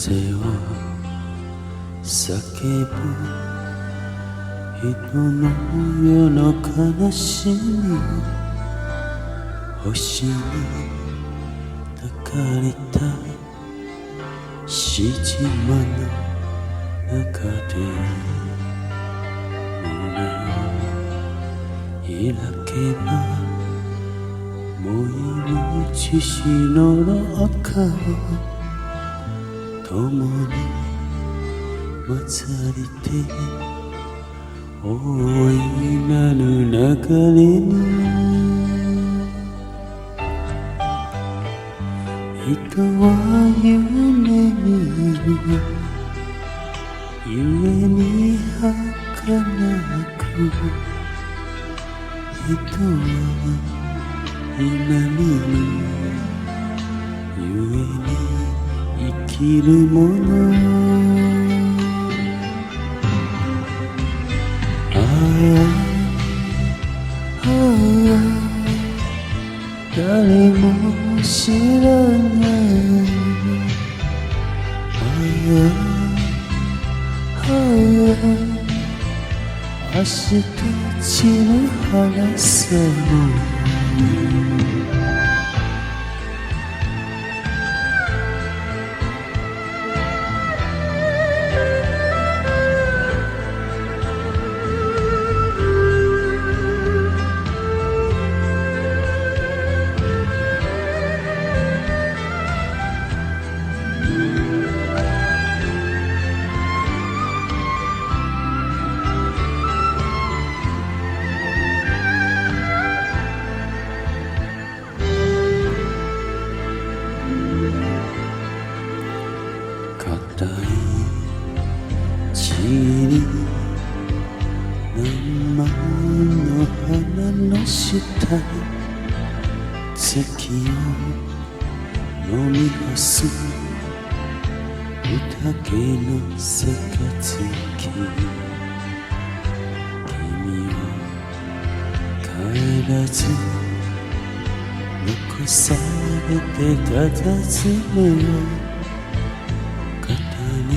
風を叫ぶ人の世の悲しみを星に抱かれたしじまの中で胸を開けば燃える獅子の赤を共に混ざりて大いなる流れに人は夢見るゆえに儚く人は夢見るゆえに生きるものああ誰も知らない明日散る花さも固い地に何万の花の下月を飲み干す宴の杯君を帰らず残されて佇むよ肩に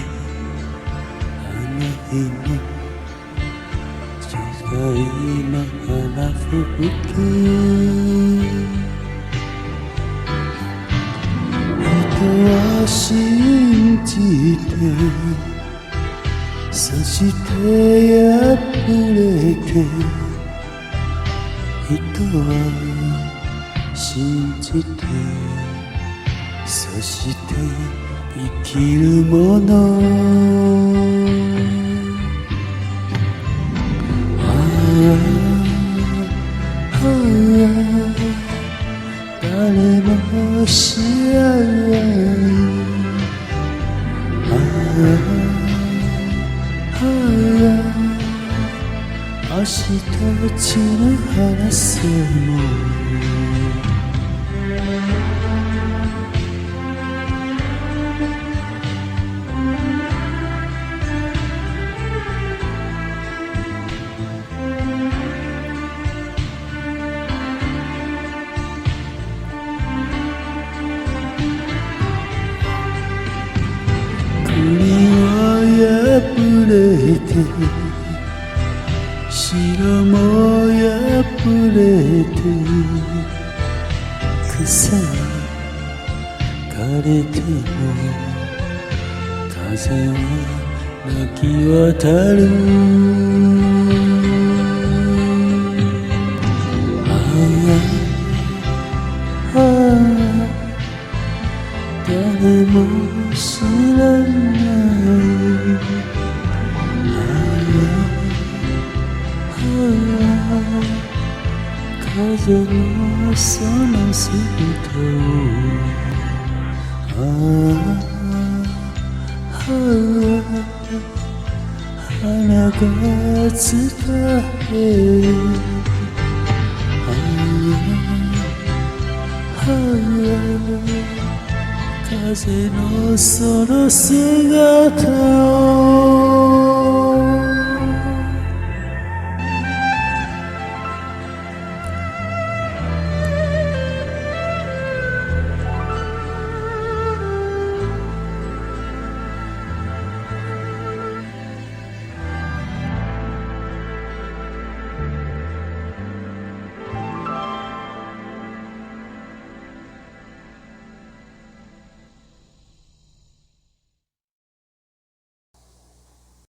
あの日の時代の花吹雪人は信じてそして破れて人は信じてそして生きるもの誰も知らない明日散る花さも国は破れて城も破れて草枯れても風は泣き渡る誰も知らない風のその姿を花が伝え風のその姿を